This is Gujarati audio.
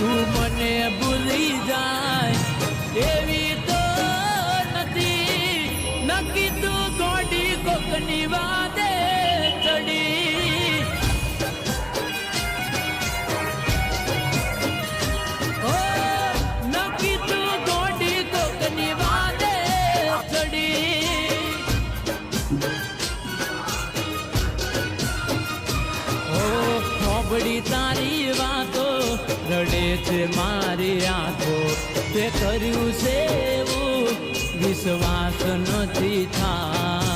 તું મને ભૂલી જાય એવી તો નથી નક્કી તું ગોડી કોકની વાદે ચડી ઓ નક્કી તું ગોડી કોકની વાદે ચડી ઓ ખોબડી તારી વાતો રડે છે મારી આંખો તે કર્યું છે એવું વિશ્વાસ નથી થા